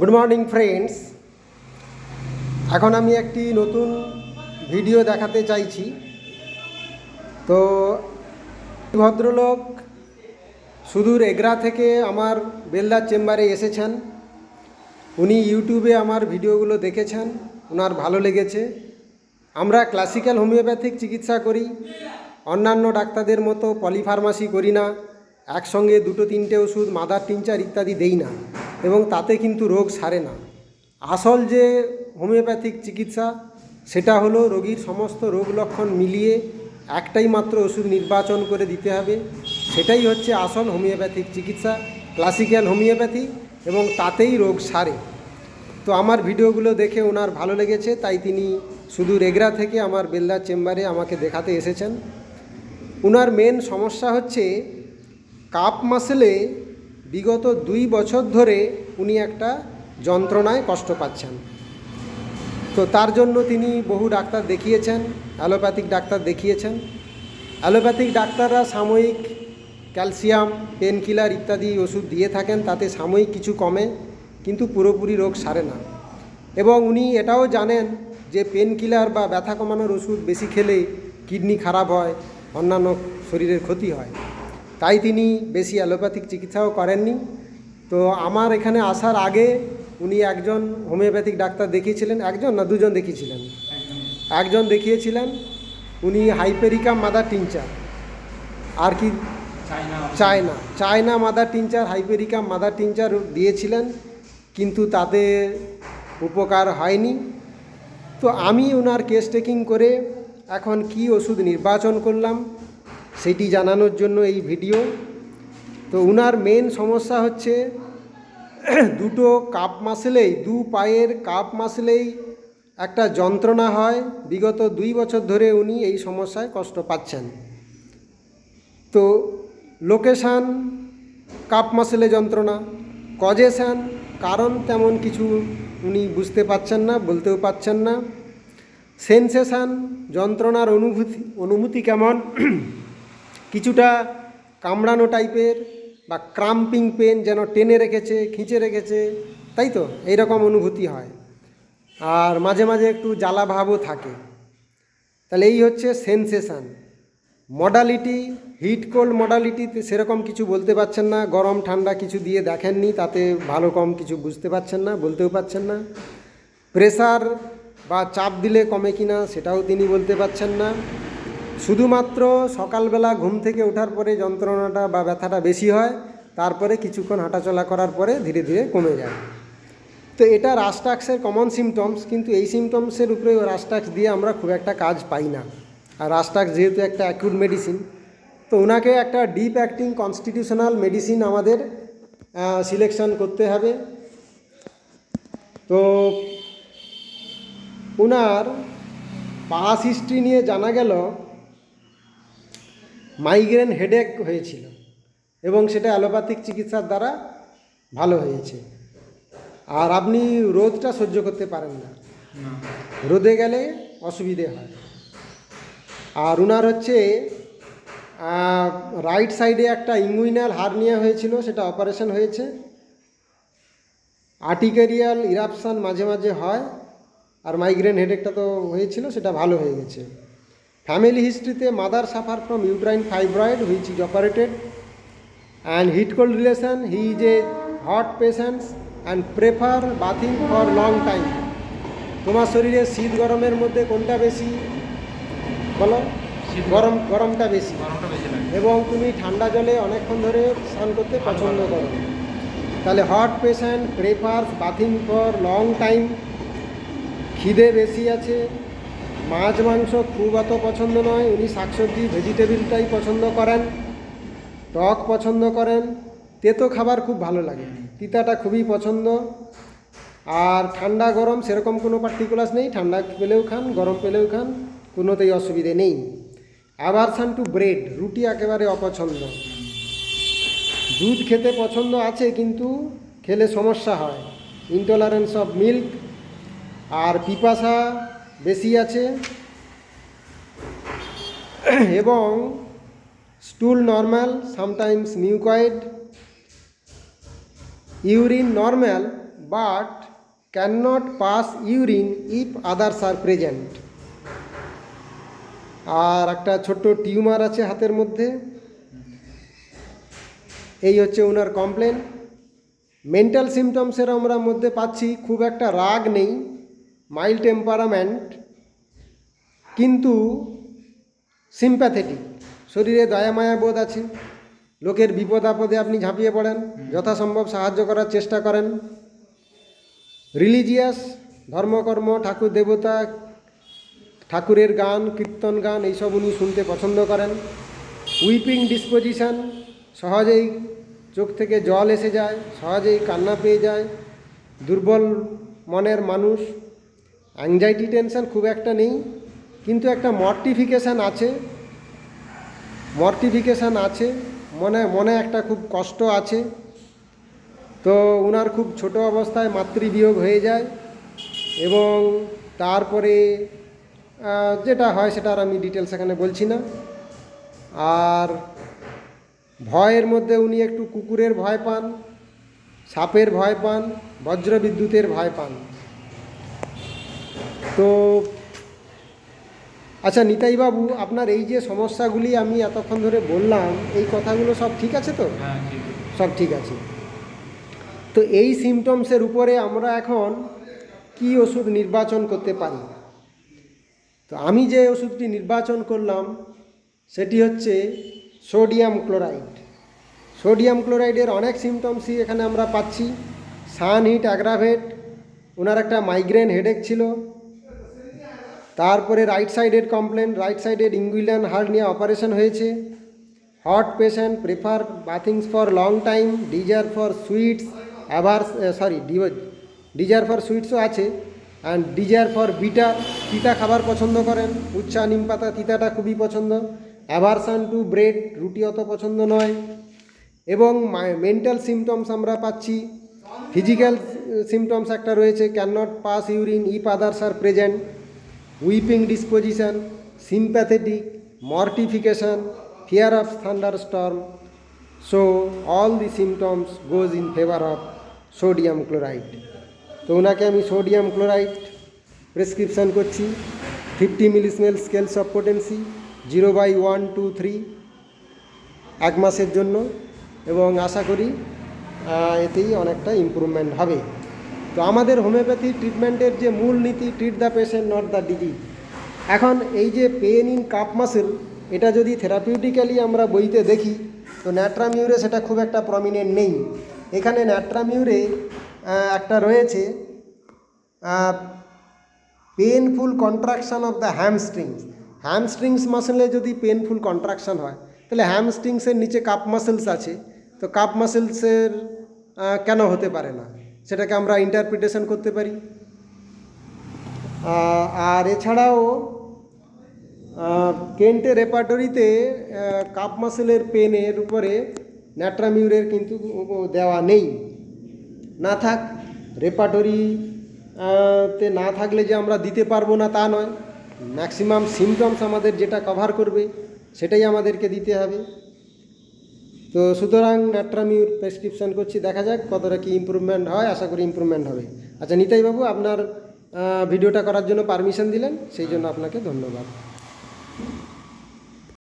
Good morning friends. এখন আমি একটি নতুন ভিডিও দেখাতে চাইছি। তো ভদ্রলোক সুদূর এগরা থেকে আমার বেলদার চেম্বারে এসেছেন। উনি ইউটিউবে আমার ভিডিওগুলো দেখেছেন, ওনার ভালো লেগেছে। আমরা ক্লাসিক্যাল হোমিওপ্যাথিক চিকিৎসা করি, অন্যান্য ডাক্তারদের মতো পলিফার্মাসি করি না। একসঙ্গে দুটো তিনটে ওষুধ, মাদার টিনচার ইত্যাদি দেই না, এবং তাতে কিন্তু রোগ সারে না। আসল যে হোমিওপ্যাথিক চিকিৎসা সেটা হলো রোগীর সমস্ত রোগ লক্ষণ মিলিয়ে একটাই মাত্র ওষুধ নির্বাচন করে দিতে হবে। সেটাই হচ্ছে আসল হোমিওপ্যাথিক চিকিৎসা, ক্লাসিক্যাল হোমিওপ্যাথি, এবং তাতেই রোগ সারে। তো আমার ভিডিওগুলো দেখে ওনার ভালো লেগেছে, তাই তিনি সুদূর এগরা থেকে আমার বেলদার চেম্বারে আমাকে দেখাতে এসেছেন। ওনার মেন সমস্যা হচ্ছে কাপ মাসেলে বিগত 2 বছর ধরে উনি একটা যন্ত্রণায় কষ্ট পাচ্ছেন। তো তার জন্য তিনি বহু ডাক্তার দেখিয়েছেন, অ্যালোপ্যাথিক ডাক্তার দেখিয়েছেন। অ্যালোপ্যাথিক ডাক্তাররা সাময়িক ক্যালসিয়াম, পেন কিলার ইত্যাদি ওষুধ দিয়ে থাকেন, তাতে সাময়িক কিছু কমে, কিন্তু পুরোপুরি রোগ সারে না। এবং উনি এটাও জানেন যে পেন কিলার বা ব্যথা কমানোর ওষুধ বেশি খেলে কিডনি খারাপ হয়, অন্যান্য শরীরের ক্ষতি হয়। তাই তিনি বেশি অ্যালোপ্যাথিক চিকিৎসাও করেননি। তো আমার এখানে আসার আগে উনি একজন হোমিওপ্যাথিক ডাক্তার দেখিয়েছিলেন, একজন না দুজন দেখিয়েছিলেন, একজন দেখিয়েছিলেন। উনি হাইপেরিকাম মাদার টিনচার আর কি China mother tincture, hypericum mother tincture দিয়েছিলেন, কিন্তু তাতে উপকার হয়নি। তো আমি ওনার কেস টেকিং করে এখন কি ওষুধ নির্বাচন করলাম সেটি জানানোর জন্য এই ভিডিও। তো ওনার মেন সমস্যা হচ্ছে দুটো কাপ মাসেলেই, দু পায়ের কাপ মাসেলেই একটা যন্ত্রণা হয়। বিগত 2 বছর ধরে উনি এই সমস্যায় কষ্ট পাচ্ছেন। তো লোকেশান কাপ মাসেলে যন্ত্রণা, কজেশান কারণ তেমন কিছু উনি বুঝতে পারছেন না, বলতেও পারছেন না। সেন্সেশান যন্ত্রণার অনুভূতি কেমন, কিছুটা কামড়ানো টাইপের বা ক্রাম্পিং পেন, যেন টেনে রেখেছে, খিঁচে রেখেছে, তাই তো এইরকম অনুভূতি হয়। আর মাঝে মাঝে একটু জ্বালা ভাবও থাকে। তাহলে এই হচ্ছে সেন্সেশান। মডালিটি, হিট কোল্ড মডালিটিতে সেরকম কিছু বলতে পারছেন না, গরম ঠান্ডা কিছু দিয়ে দেখেননি, তাতে ভালো কম কিছু বুঝতে পারছেন না, বলতেও পারছেন না। প্রেসার বা চাপ দিলে কমে কিনা সেটাও তিনি বলতে পারছেন না। শুধুমাত্র সকালবেলা ঘুম থেকে ওঠার পরে যন্ত্রণাটা বা ব্যথাটা বেশি হয়, তারপরে কিছুক্ষণ হাঁটাচলা করার পরে ধীরে ধীরে কমে যায়। তো এটা রাস্টাক্সের কমন সিমটমস, কিন্তু এই সিমটমসের উপরে রাস্টাক্স দিয়ে আমরা খুব একটা কাজ পাই না। আর রাস্টাক্স যেহেতু একটা অ্যাকিউট মেডিসিন, তো ওনাকে একটা ডিপ অ্যাক্টিং কনস্টিটিউশনাল মেডিসিন আমাদের সিলেকশন করতে হবে। তো ওনার পাস্ট হিস্ট্রি নিয়ে জানা গেল মাইগ্রেন হেডেক হয়েছিল, এবং সেটা অ্যালোপ্যাথিক চিকিৎসার দ্বারা ভালো হয়েছে। আর আপনি রোদটা সহ্য করতে পারেন না, রোদে গেলে অসুবিধে হয়। আর ওনার হচ্ছে রাইট সাইডে একটা ইঙ্গুইনাল হার্নিয়া হয়েছিল, সেটা অপারেশন হয়েছে। আর্টিকেরিয়াল ইরাপশান মাঝে মাঝে হয়, আর মাইগ্রেন হেডেকটা তো হয়েছিল, সেটা ভালো হয়ে গেছে। ফ্যামিলি হিস্ট্রিতে mother suffer from uterine fibroid which is operated, and heat cold relation, he is a hot patients and prefer bathing for long time. তোমার শরীরে শীত গরমের মধ্যে কোনটা বেশি বলো? গরমটা বেশি, এবং তুমি ঠান্ডা জলে অনেকক্ষণ ধরে স্নান করতে পছন্দ করো। তাহলে hot patient prefer bathing for long time. খিদে বেশি আছে, মাছ মাংস খুব অত পছন্দ নয়, উনি শাকসবজি ভেজিটেবিলটাই পছন্দ করেন। টক পছন্দ করেন, তেতো খাবার খুব ভালো লাগে, তিতাটা খুবই পছন্দ। আর ঠান্ডা গরম সেরকম কোনো পার্টিকুলার্স নেই, ঠান্ডা পেলেও খান, গরম পেলেও খান, কোনোতেই অসুবিধে নেই। অ্যাভারশন টু ব্রেড, রুটি একেবারে অপছন্দ। দুধ খেতে পছন্দ আছে, কিন্তু খেলে সমস্যা হয়, ইনটলারেন্স অফ মিল্ক। আর পিপাসা বেশি আছে, এবং stool normal, sometimes mucoid. Urine normal but can not pass urine if others are present. আর একটা ছোট্ট টিউমার আছে হাতের মধ্যে। এই হচ্ছে ওনার কমপ্লেন। মেন্টাল সিমটমসের আমরা মধ্যে পাচ্ছি খুব একটা রাগ নেই, মাইল্ড টেম্পারামেন্ট, কিন্তু সিম্প্যাথেটিক, শরীরে দয়া মায়া বোধ আছে, লোকের বিপদ আপদে আপনি ঝাঁপিয়ে পড়েন, যথাসম্ভব সাহায্য করার চেষ্টা করেন। রিলিজিয়াস, ধর্মকর্ম, ঠাকুর দেবতা, ঠাকুরের গান, কীর্তন গান এইসব উনি শুনতে পছন্দ করেন। উইপিং ডিসপোজিশন, সহজেই চোখ থেকে জল এসে যায়, সহজেই কান্না পেয়ে যায়, দুর্বল মনের মানুষ। অ্যাংজাইটি টেনশন খুব একটা নেই, কিন্তু একটা মর্টিফিকেশান আছে, মনে একটা খুব কষ্ট আছে। তো ওনার খুব ছোট অবস্থায় মাতৃবিয়োগ হয়ে যায়, এবং তারপরে যেটা হয় সেটা আর আমি ডিটেলস এখানে বলছি না। আর ভয়ের মধ্যে উনি একটু কুকুরের ভয় পান, সাপের ভয় পান, বজ্র বিদ্যুতের ভয় পান। তো আচ্ছা নিতাইবাবু, আপনার এই যে সমস্যাগুলি আমি এতক্ষণ ধরে বললাম, এই কথাগুলো সব ঠিক আছে তো? সব ঠিক আছে। তো এই সিমটমসের উপরে আমরা এখন কি ওষুধ নির্বাচন করতে পারি? তো আমি যে ওষুধটি নির্বাচন করলাম সেটি হচ্ছে সোডিয়াম ক্লোরাইড। সোডিয়াম ক্লোরাইডের অনেক সিমটমসই এখানে আমরা পাচ্ছি। সান হিট অ্যাগ্রাভেট, ওনার একটা মাইগ্রেন হেডেক ছিল, তারপরে রাইট সাইডের কমপ্লেন, রাইট সাইডের ইঙ্গুইনাল হার্নিয়া অপারেশন হয়েছে। Hot patient, prefer bathings for long time, desire for sweets, desire for সুইটসও আছে, অ্যান্ড ডিজায়ার ফর বিটার, তিতা খাবার পছন্দ করেন, উচ্ছা নিম পাতা তিতাটা খুবই পছন্দ। অ্যাভারশন টু ব্রেড, রুটি অত পছন্দ নয়। এবং মেন্টাল সিমটমস আমরা পাচ্ছি। ফিজিক্যাল সিমটমস একটা রয়েছে, can not pass urine if others are present, weeping disposition, sympathetic, mortification, fear of thunderstorm. So all the symptoms goes in favour of sodium chloride. তো ওনাকে আমি সোডিয়াম ক্লোরাইড প্রেসক্রিপশান করছি, 50 মিলিসিমেল scales of potency, 0/1, 2, 3, 1 মাসের জন্য, এবং আশা করি এতেই অনেকটা ইমপ্রুভমেন্ট হবে। তো আমাদের হোমিওপ্যাথি ট্রিটমেন্টের যে মূল নীতি, treat the patient not the disease. এখন এই যে পেন ইন কাপ মাসেল, এটা যদি থেরাপিউটিক্যালি আমরা বইতে দেখি, তো ন্যাট্রামিউরে সেটা খুব একটা প্রমিনেন্ট নেই। এখানে ন্যাট্রামিউরে একটা রয়েছে painful contraction of the hamstrings মাসেলে যদি পেনফুল কন্ট্রাকশান হয়, তাহলে হ্যামস্ট্রিংসের নিচে কাপ মাসেলস আছে, তো কাপ মাসেলসের কেন হতে পারে না, সেটাকে আমরা ইন্টারপ্রিটেশন করতে পারি। আর এছাড়াও কেন্টের রেপার্টরিতে কাপ মাসেলের পেনের উপরে ন্যাট্রামিউরের কিন্তু দেওয়া নেই। না থাক, রেপার্টরি তে না থাকলে যে আমরা দিতে পারবো না তা নয়, ম্যাক্সিমাম সিমটমস আমাদের যেটা কভার করবে সেটাই আমাদেরকে দিতে হবে। তো সুতরাং ন্যাট্রামিউর প্রেসক্রিপশান করছি, দেখা যাক কতটা কি ইমপ্রুভমেন্ট হয়, আশা করি ইমপ্রুভমেন্ট হবে। আচ্ছা নিতাইবাবু, আপনার ভিডিওটা করার জন্য পারমিশন দিলেন, সেই জন্য আপনাকে ধন্যবাদ।